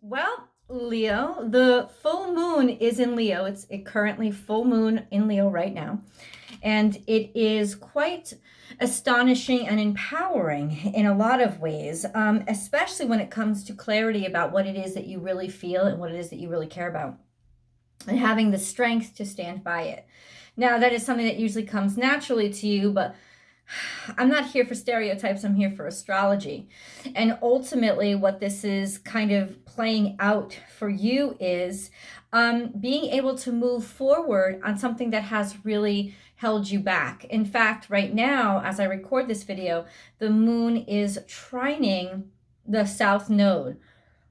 Well, Leo, the full moon is in Leo. It's currently full moon in Leo right now. And it is quite astonishing and empowering in a lot of ways, especially when it comes to clarity about what it is that you really feel and what it is that you really care about, and having the strength to stand by it. Now, that is something that usually comes naturally to you, but I'm not here for stereotypes, I'm here for astrology. And ultimately, what this is kind of playing out for you is being able to move forward on something that has really held you back. In fact, right now, as I record this video, the moon is trining the south node.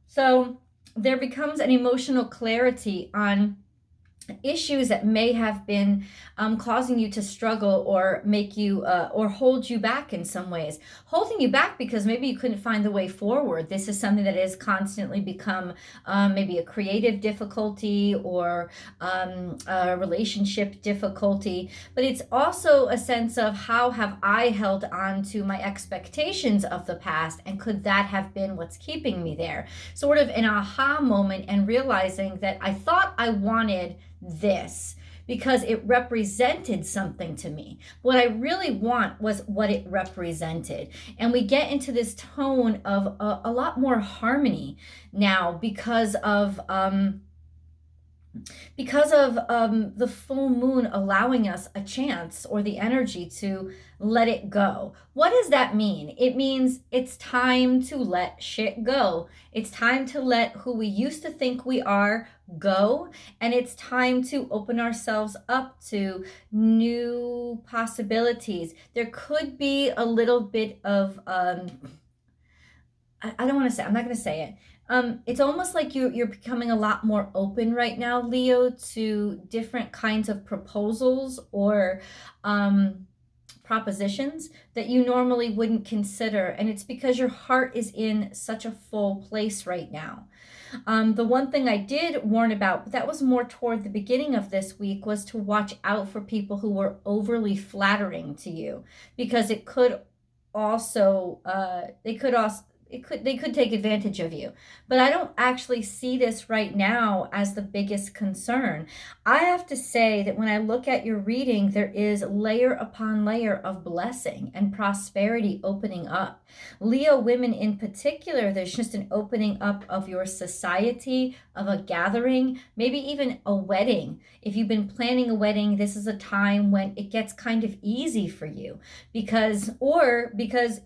So there becomes an emotional clarity on issues that may have been causing you to struggle or make you or hold you back in some ways, holding you back because maybe you couldn't find the way forward. This is something that has constantly become maybe a creative difficulty or a relationship difficulty, but it's also a sense of how have I held on to my expectations of the past, and could that have been what's keeping me there? Sort of an aha moment, and realizing that I thought I wanted this because it represented something to me. What I really want was what it represented. And we get into this tone of a lot more harmony now because of the full moon allowing us a chance or the energy to let it go. What does that mean? It means it's time to let shit go. It's time to let who we used to think we are go, and it's time to open ourselves up to new possibilities. There could be a little bit of I don't want to say, I'm not going to say it. It's almost like you're becoming a lot more open right now, Leo, to different kinds of proposals or propositions that you normally wouldn't consider. And it's because your heart is in such a full place right now. The one thing I did warn about, but that was more toward the beginning of this week, was to watch out for people who were overly flattering to you, because it could also, they could take advantage of you. But I don't actually see this right now as the biggest concern. I have to say that when I look at your reading, there is layer upon layer of blessing and prosperity opening up. Leo women in particular, there's just an opening up of your society, of a gathering, maybe even a wedding. If you've been planning a wedding, this is a time when it gets kind of easy for you because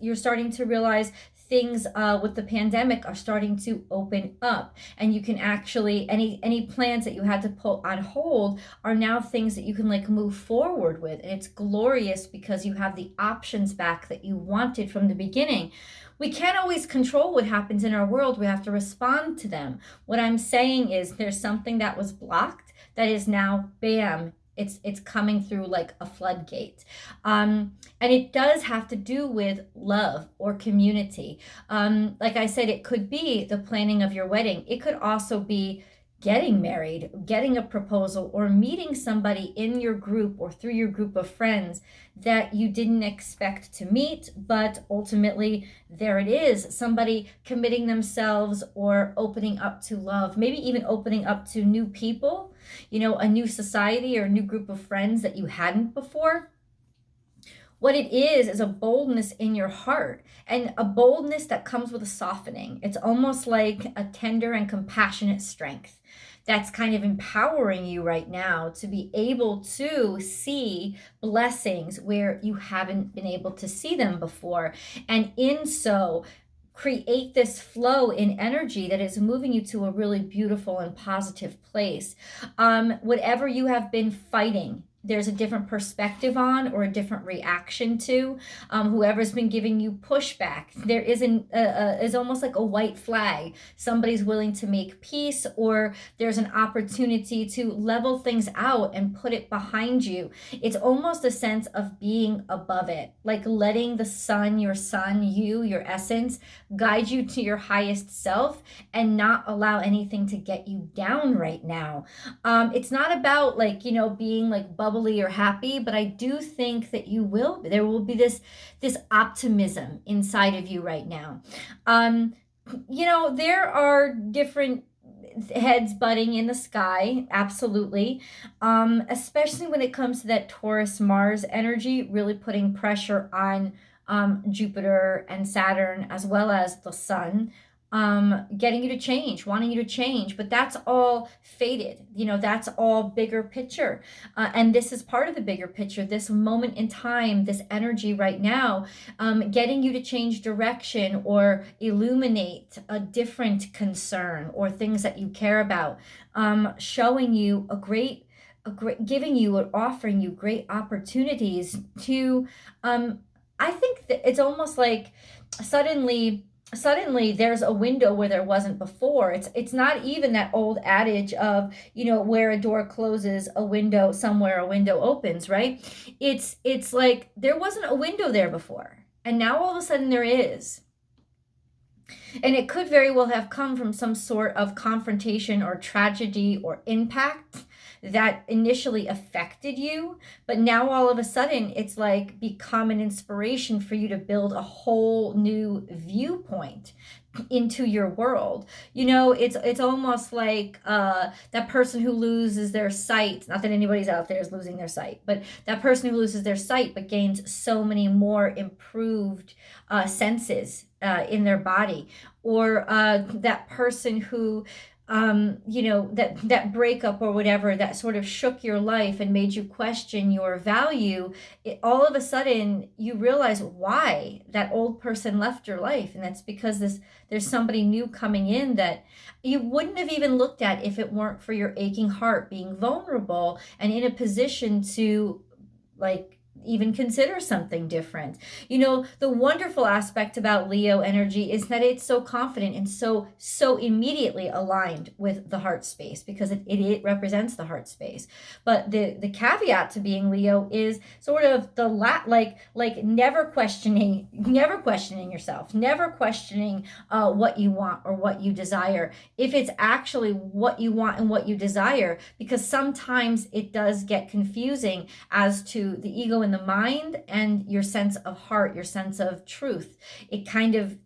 you're starting to realize things with the pandemic are starting to open up, and you can actually, any plans that you had to put on hold are now things that you can like move forward with, and it's glorious because you have the options back that you wanted from the beginning. We can't always control what happens in our world. We have to respond to them. What I'm saying is there's something that was blocked that is now, bam, it's coming through like a floodgate. And it does have to do with love or community. Like I said, it could be the planning of your wedding. It could also be getting married, getting a proposal, or meeting somebody in your group or through your group of friends that you didn't expect to meet, but ultimately there it is, somebody committing themselves or opening up to love, maybe even opening up to new people, a new society or a new group of friends that you hadn't before. What it is a boldness in your heart, and a boldness that comes with a softening. It's almost like a tender and compassionate strength that's kind of empowering you right now to be able to see blessings where you haven't been able to see them before. And in so, create this flow in energy that is moving you to a really beautiful and positive place. Whatever you have been fighting, there's a different perspective on or a different reaction to. Whoever's been giving you pushback, there is almost like a white flag. Somebody's willing to make peace, or there's an opportunity to level things out and put it behind you. It's almost a sense of being above it, like letting the sun, your essence, guide you to your highest self and not allow anything to get you down right now. It's not about being like bubbly or happy, but I do think that there will be this optimism inside of you right now. There are different heads butting in the sky, absolutely. Especially when it comes to that Taurus Mars energy, really putting pressure on Jupiter and Saturn, as well as the sun, getting you to change, wanting you to change. But that's all faded. That's all bigger picture. And this is part of the bigger picture, this moment in time, this energy right now, getting you to change direction or illuminate a different concern or things that you care about, showing you giving you and offering you great opportunities to, I think that it's almost like suddenly there's a window where there wasn't before. It's not even that old adage of, where a door closes, a window opens, right? It's like there wasn't a window there before, and now all of a sudden there is. And it could very well have come from some sort of confrontation or tragedy or impact that initially affected you, but now all of a sudden it's like become an inspiration for you to build a whole new viewpoint into your world. It's almost like that person who loses their sight, not that anybody's out there is losing their sight, but that person who loses their sight but gains so many more improved senses in their body, or that person who that breakup or whatever that sort of shook your life and made you question your value. All of a sudden you realize why that old person left your life, and that's because there's somebody new coming in that you wouldn't have even looked at if it weren't for your aching heart being vulnerable and in a position to, like, even consider something different. The wonderful aspect about Leo energy is that it's so confident and so immediately aligned with the heart space, because it represents the heart space. But the caveat to being Leo is sort of the like never questioning yourself, never questioning what you want or what you desire, if it's actually what you want and what you desire, because sometimes it does get confusing as to the ego and the mind and your sense of heart, your sense of truth. It kind of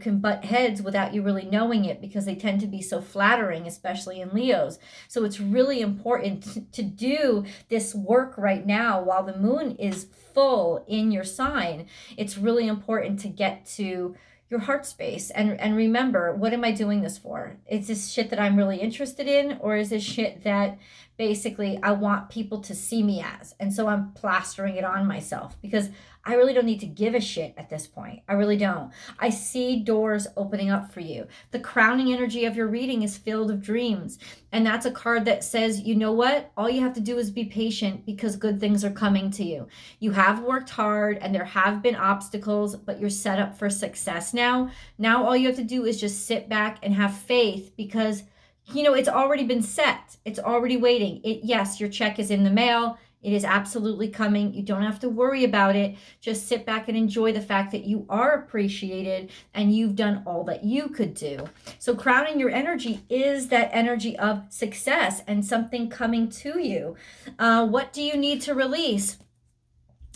can butt heads without you really knowing it, because they tend to be so flattering, especially in Leos. So it's really important to do this work right now while the moon is full in your sign. It's really important to get to your heart space and remember, what am I doing this for? Is this shit that I'm really interested in, or is this shit that basically I want people to see me as, and so I'm plastering it on myself? Because I really don't need to give a shit at this point. I really don't. I see doors opening up for you. The crowning energy of your reading is Field of Dreams, and that's a card that says, you know what? All you have to do is be patient, because good things are coming to you. You have worked hard and there have been obstacles, but you're set up for success now. Now all you have to do is just sit back and have faith, because it's already been set. It's already waiting. Yes, your check is in the mail. It is absolutely coming. You don't have to worry about it. Just sit back and enjoy the fact that you are appreciated and you've done all that you could do. So crowning your energy is that energy of success and something coming to you. What do you need to release?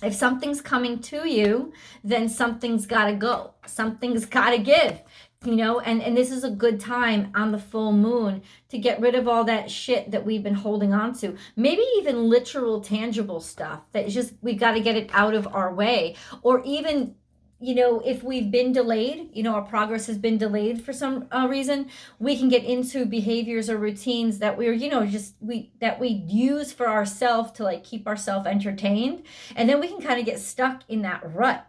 If something's coming to you, then something's got to go. Something's got to give. And this is a good time on the full moon to get rid of all that shit that we've been holding on to. Maybe even literal, tangible stuff that is just, we've got to get it out of our way. Or even, if we've been delayed, our progress has been delayed for some reason, we can get into behaviors or routines that we're, that we use for ourselves to, like, keep ourselves entertained. And then we can kind of get stuck in that rut.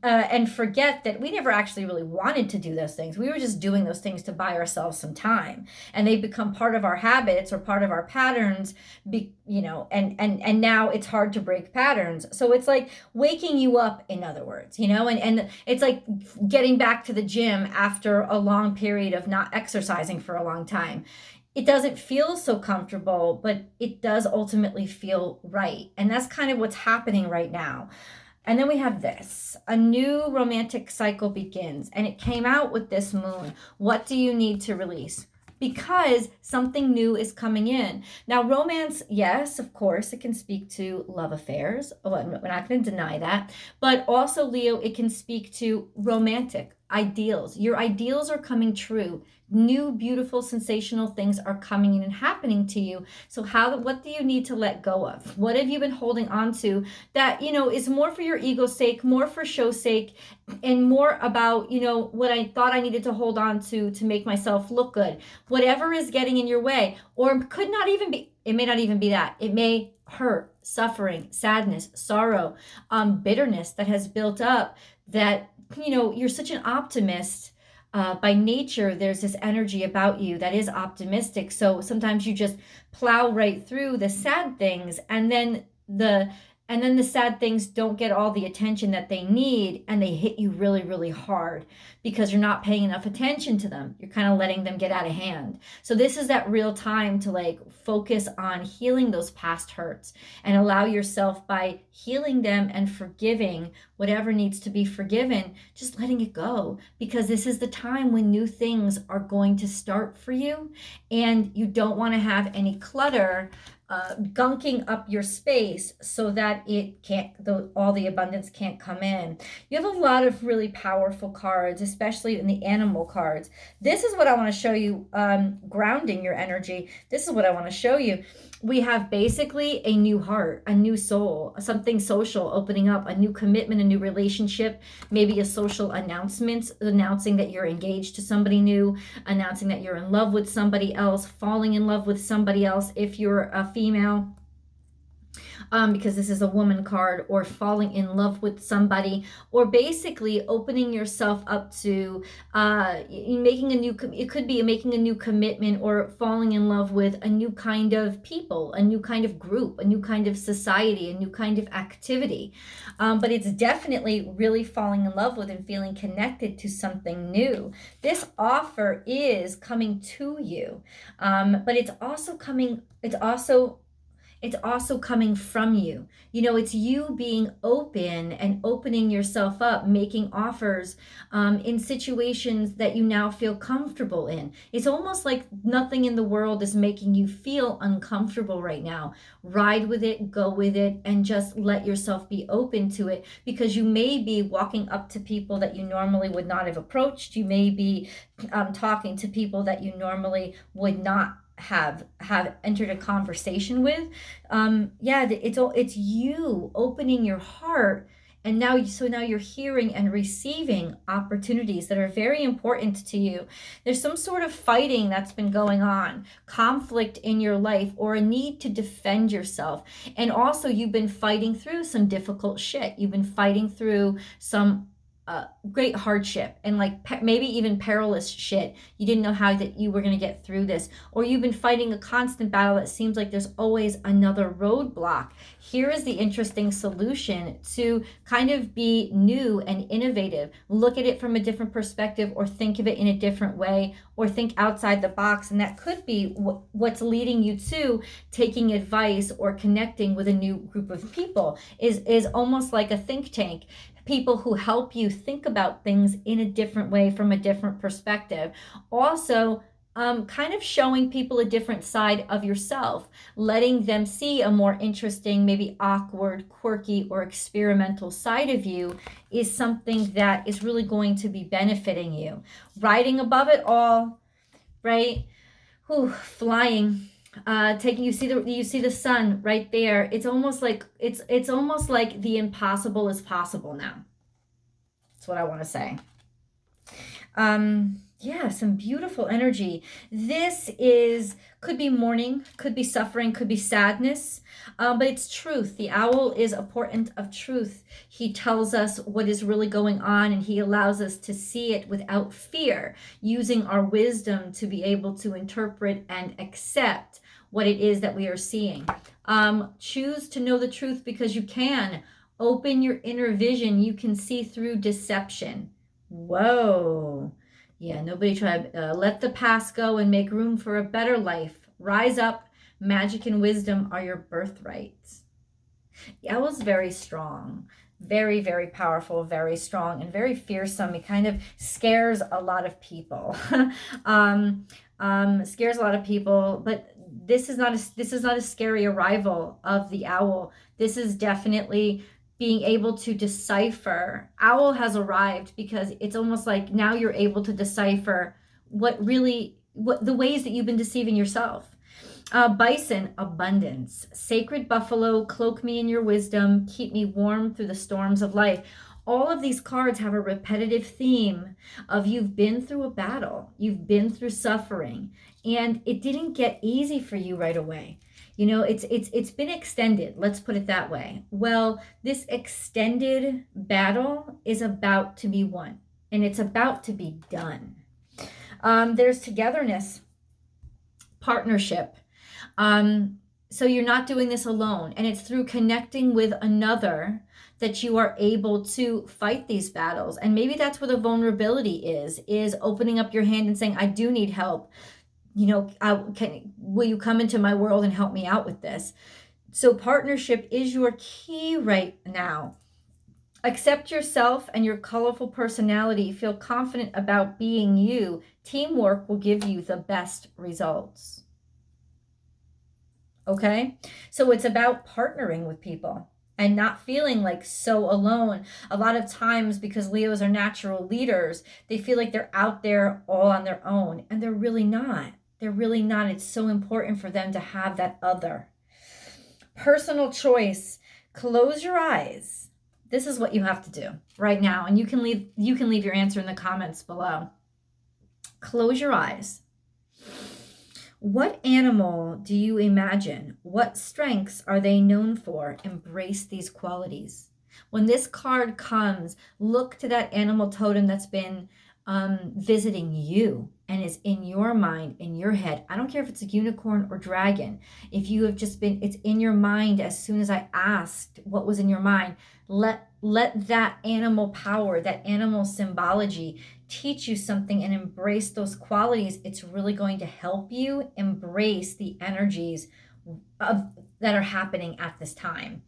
And forget that we never actually really wanted to do those things. We were just doing those things to buy ourselves some time, and they become part of our habits or part of our patterns, and now it's hard to break patterns. So it's like waking you up, in other words, and it's like getting back to the gym after a long period of not exercising for a long time. It doesn't feel so comfortable, but it does ultimately feel right. And that's kind of what's happening right now. And then we have this, a new romantic cycle begins, and it came out with this moon. What do you need to release? Because something new is coming in. Now, romance, yes, of course, it can speak to love affairs. Oh, we're not going to deny that. But also, Leo, it can speak to romantic ideals. Your ideals are coming true. New, beautiful, sensational things are coming in and happening to you. So what do you need to let go of? What have you been holding on to that, is more for your ego's sake, more for show's sake, and more about, what I thought I needed to hold on to make myself look good? Whatever is getting in your way, or it may not even be that. It may hurt, suffering, sadness, sorrow, bitterness that has built up that, you're such an optimist. By nature, there's this energy about you that is optimistic. So sometimes you just plow right through the sad things, and then the sad things don't get all the attention that they need, and they hit you really, really hard because you're not paying enough attention to them. You're kind of letting them get out of hand. So this is that real time to focus on healing those past hurts and allow yourself, by healing them and forgiving whatever needs to be forgiven, just letting it go, because this is the time when new things are going to start for you, and you don't want to have any clutter gunking up your space so that all the abundance can't come in. You have a lot of really powerful cards, especially in the animal cards. This is what I want to show you, grounding your energy. This is what I want to show you. We have basically a new heart, a new soul, something social opening up, a new commitment, a new relationship, maybe a social announcement, announcing that you're engaged to somebody new, announcing that you're in love with somebody else, falling in love with somebody else if you're a female. Because this is a woman card, or falling in love with somebody, or basically opening yourself up to it could be making a new commitment, or falling in love with a new kind of people, a new kind of group, a new kind of society, a new kind of activity. But it's definitely really falling in love with and feeling connected to something new. This offer is coming to you, but it's also coming from you. It's you being open and opening yourself up, making offers in situations that you now feel comfortable in. It's almost like nothing in the world is making you feel uncomfortable right now. Ride with it, go with it, and just let yourself be open to it, because you may be walking up to people that you normally would not have approached. You may be talking to people that you normally would not have entered a conversation with. It's you opening your heart, and now you're hearing and receiving opportunities that are very important to you. There's some sort of fighting that's been going on, conflict in your life, or a need to defend yourself. And also, you've been fighting through some difficult shit. You've been fighting through some great hardship, and maybe even perilous shit. You didn't know how that you were going to get through this, or you've been fighting a constant battle that seems like there's always another roadblock. Here is the interesting solution to kind of be new and innovative. Look at it from a different perspective, or think of it in a different way, or think outside the box. And that could be what's leading you to taking advice or connecting with a new group of people, is almost like a think tank. People who help you think about things in a different way, from a different perspective. Also, kind of showing people a different side of yourself, letting them see a more interesting, maybe awkward, quirky, or experimental side of you, is something that is really going to be benefiting you. Riding above it all, right? Flying. You see the sun right there. It's almost like the impossible is possible now. That's what I want to say. Some beautiful energy. This could be mourning, could be suffering, could be sadness, but it's truth. The owl is a portent of truth. He tells us what is really going on, and he allows us to see it without fear, using our wisdom to be able to interpret and accept what it is that we are seeing. Choose to know the truth, because you can. Open your inner vision. You can see through deception. Whoa. Yeah, nobody tried. Let the past go and make room for a better life. Rise up. Magic and wisdom are your birthrights. The owl's very strong. Very, very powerful, very strong, and very fearsome. It kind of scares a lot of people. Scares a lot of people, but this is not a scary arrival of the owl. This is definitely being able to decipher. Owl has arrived because it's almost like now you're able to decipher what the ways that you've been deceiving yourself. Bison, abundance. Sacred buffalo, cloak me in your wisdom, keep me warm through the storms of life. All of these cards have a repetitive theme of you've been through a battle, you've been through suffering, and it didn't get easy for you right away. You know, it's been extended, let's put it that way. Well, this extended battle is about to be won, and it's about to be done. There's togetherness, partnership. So you're not doing this alone, and it's through connecting with another that you are able to fight these battles. And maybe that's where the vulnerability is opening up your hand and saying, I do need help. You know, will you come into my world and help me out with this? So partnership is your key right now. Accept yourself and your colorful personality. Feel confident about being you. Teamwork will give you the best results. Okay? So it's about partnering with people and not feeling like so alone. A lot of times, because Leos are natural leaders, they feel like they're out there all on their own, and they're really not. They're really not. It's so important for them to have that other. Personal choice. Close your eyes. This is what you have to do right now, and you can leave your answer in the comments below. Close your eyes. What animal do you imagine? What strengths are they known for? Embrace these qualities. When this card comes, look to that animal totem that's been visiting you and is in your mind, in your head. I don't care if it's a unicorn or dragon. If you have just been, it's in your mind. As soon as I asked what was in your mind, let that animal power, that animal symbology teach you something and embrace those qualities. It's really going to help you embrace the energies that are happening at this time.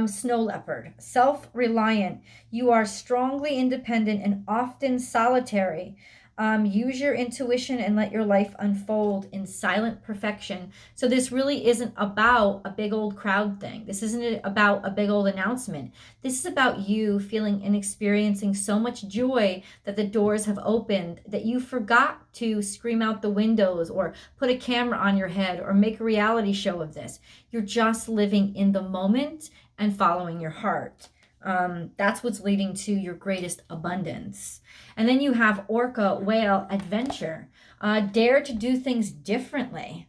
Snow leopard, self-reliant. You are strongly independent and often solitary. Use your intuition and let your life unfold in silent perfection. So this really isn't about a big old crowd thing. This isn't about a big old announcement. This is about you feeling and experiencing so much joy that the doors have opened that you forgot to scream out the windows or put a camera on your head or make a reality show of this. You're just living in the moment and following your heart. That's what's leading to your greatest abundance. And then you have orca, whale, adventure. Dare to do things differently.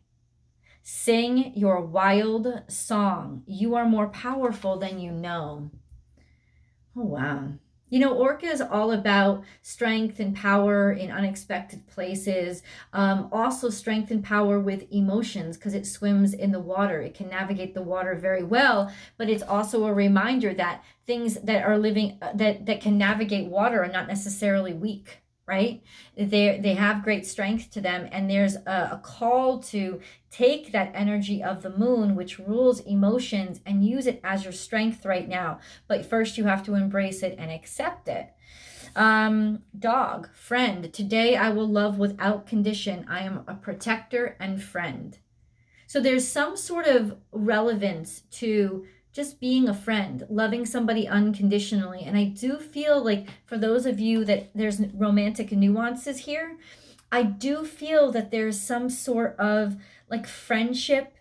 Sing your wild song. You are more powerful than you know. Oh, wow. You know, orca is all about strength and power in unexpected places. Also strength and power with emotions because it swims in the water. It can navigate the water very well, but it's also a reminder that things that are living, that can navigate water are not necessarily weak, right? They have great strength to them, and there's a call to take that energy of the moon, which rules emotions, and use it as your strength right now. But first you have to embrace it and accept it. Dog, friend. Today I will love without condition. I am a protector and friend. So there's some sort of relevance to just being a friend, loving somebody unconditionally. And I do feel like for those of you that there's romantic nuances here, I do feel that there's some sort of like friendship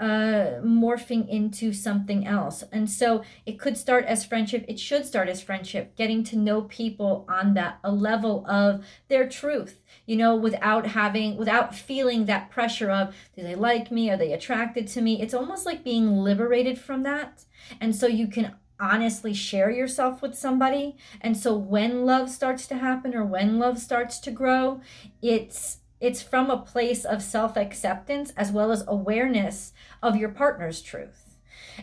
morphing into something else. And so it could start as friendship. It should start as friendship, getting to know people on a level of their truth, you know, without feeling that pressure of, do they like me? Are they attracted to me? It's almost like being liberated from that. And so you can honestly share yourself with somebody. And so when love starts to happen or when love starts to grow, it's from a place of self-acceptance as well as awareness of your partner's truth.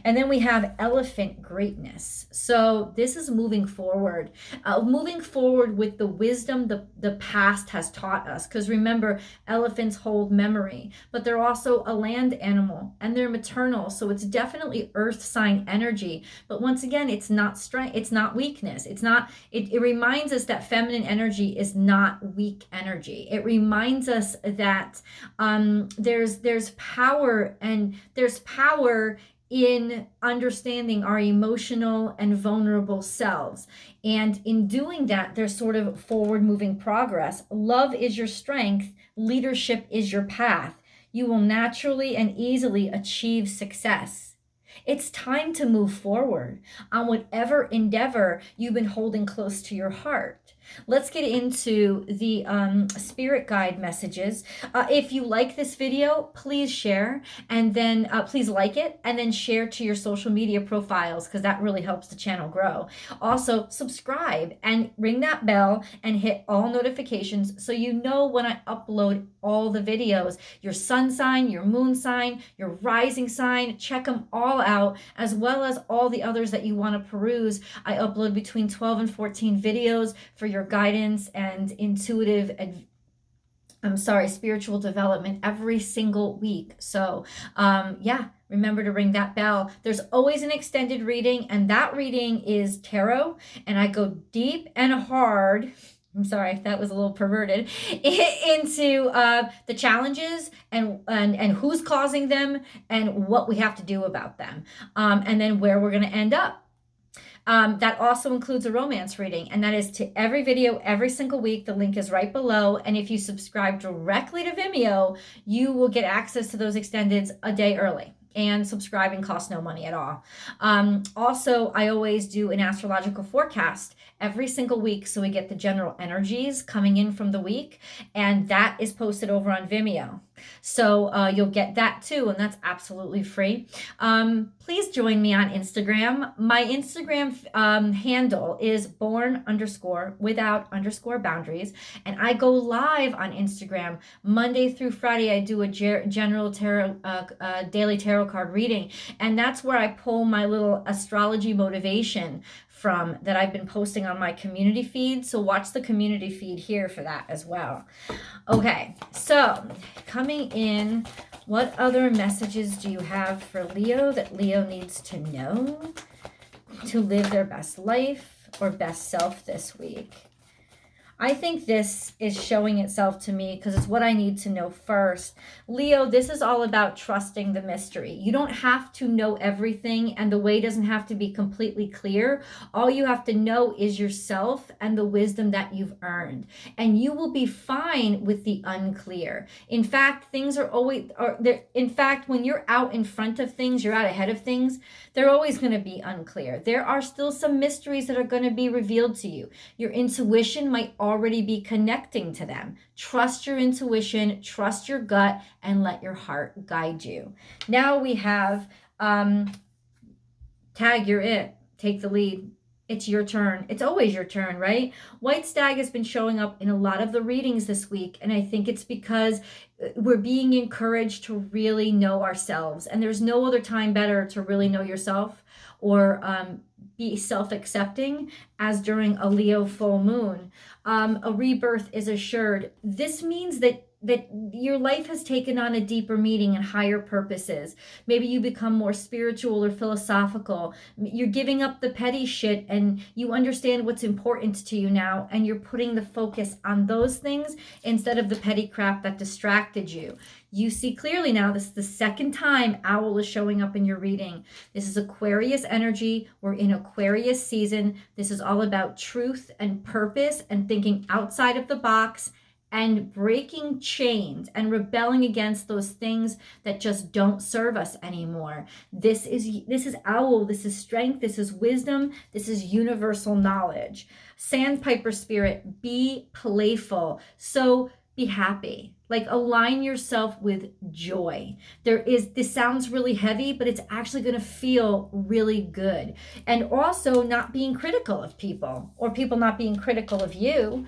And then we have elephant greatness. So this is moving forward with the wisdom the past has taught us. Because remember, elephants hold memory, but they're also a land animal and they're maternal. So it's definitely earth sign energy. But once again, it's not strength, it's not weakness. It reminds us that feminine energy is not weak energy. It reminds us that there's power, and there's power in understanding our emotional and vulnerable selves. And in doing that, there's sort of forward moving progress. Love is your strength, leadership is your path. You will naturally and easily achieve success. It's time to move forward on whatever endeavor you've been holding close to your heart. Let's get into the spirit guide messages. If you like this video, please share, and then please like it and then share to your social media profiles, because that really helps the channel grow. Also, subscribe and ring that bell and hit all notifications so you know when I upload all the videos. Your sun sign, your moon sign, your rising sign, check them all out, as well as all the others that you want to peruse. I upload between 12 and 14 videos for your guidance and spiritual development every single week. So remember to ring that bell. There's always an extended reading, and that reading is tarot, and I go deep and hard. I'm sorry, that was a little perverted, into the challenges and who's causing them and what we have to do about them, and then where we're going to end up. That also includes a romance reading, and that is to every video every single week. The link is right below, and if you subscribe directly to Vimeo, you will get access to those extendeds a day early. And subscribing costs no money at all. Also, I always do an astrological forecast every single week, so we get the general energies coming in from the week, and that is posted over on Vimeo. So you'll get that too, and that's absolutely free. Please join me on Instagram. My Instagram handle is born_without_boundaries, and I go live on Instagram Monday through Friday. I do a general tarot, daily tarot card reading, and that's where I pull my little astrology motivation from that I've been posting on my community feed. So watch the community feed here for that as well. Okay, so coming in, what other messages do you have for Leo that Leo needs to know to live their best life or best self this week? I think this is showing itself to me because it's what I need to know first. Leo, this is all about trusting the mystery. You don't have to know everything, and the way doesn't have to be completely clear. All you have to know is yourself and the wisdom that you've earned, and you will be fine with the unclear. In fact, things are always, in fact, when you're out in front of things, you're out ahead of things, they're always going to be unclear. There are still some mysteries that are going to be revealed to you. Your intuition might already be connecting to them. Trust your intuition, trust your gut, and let your heart guide you. Now we have tag, you're it. Take the lead. It's your turn. It's always your turn, right? White stag has been showing up in a lot of the readings this week, and I think it's because we're being encouraged to really know ourselves, and there's no other time better to really know yourself or be self-accepting as during a Leo full moon. A rebirth is assured. This means that your life has taken on a deeper meaning and higher purposes. Maybe you become more spiritual or philosophical. You're giving up the petty shit and you understand what's important to you now, and you're putting the focus on those things instead of the petty crap that distracted you. You see clearly now. This is the second time Owl is showing up in your reading. This is Aquarius energy. We're in Aquarius season. This is all about truth and purpose and thinking outside of the box and breaking chains and rebelling against those things that just don't serve us anymore. This is Owl. This is strength. This is wisdom. This is universal knowledge. Sandpiper spirit, be playful. So be happy. Like, align yourself with joy. This sounds really heavy, but it's actually going to feel really good. And also not being critical of people or people not being critical of you.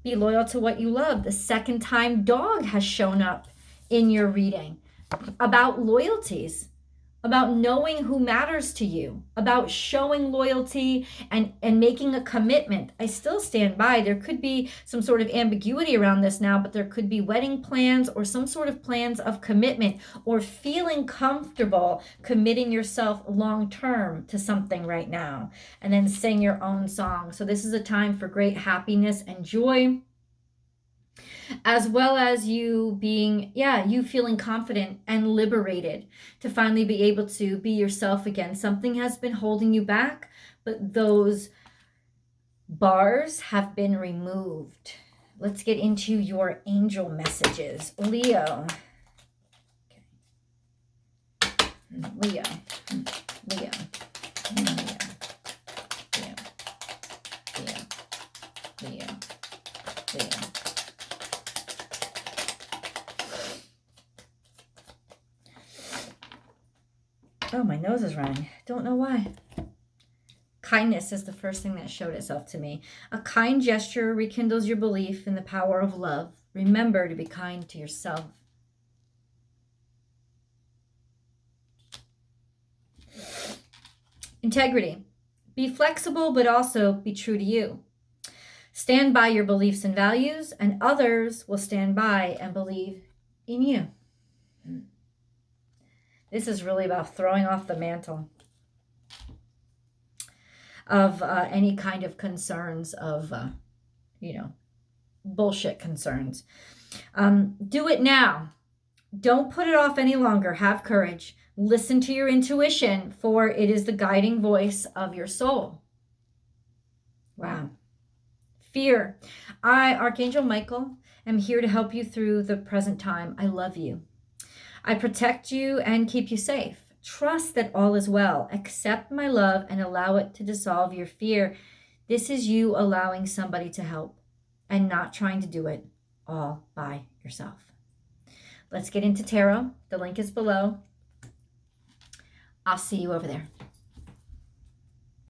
Be loyal to what you love. The second time dog has shown up in your reading. About loyalties, about knowing who matters to you, about showing loyalty and making a commitment. I still stand by. There could be some sort of ambiguity around this now, but there could be wedding plans or some sort of plans of commitment or feeling comfortable committing yourself long-term to something right now. And then sing your own song. So this is a time for great happiness and joy. as well as you being, you feeling confident and liberated to finally be able to be yourself again. Something has been holding you back, but those bars have been removed. Let's get into your angel messages. Leo. Okay. Leo. Leo. Leo. Leo. Leo. Leo. Leo. Oh, my nose is running. Don't know why. Kindness is the first thing that showed itself to me. A kind gesture rekindles your belief in the power of love. Remember to be kind to yourself. Integrity. Be flexible, but also be true to you. Stand by your beliefs and values, and others will stand by and believe in you. This is really about throwing off the mantle of any kind of concerns of, bullshit concerns. Do it now. Don't put it off any longer. Have courage. Listen to your intuition, for it is the guiding voice of your soul. Wow. Fear. I, Archangel Michael, am here to help you through the present time. I love you. I protect you and keep you safe. Trust that all is well. Accept my love and allow it to dissolve your fear. This is you allowing somebody to help and not trying to do it all by yourself. Let's get into tarot. The link is below. I'll see you over there.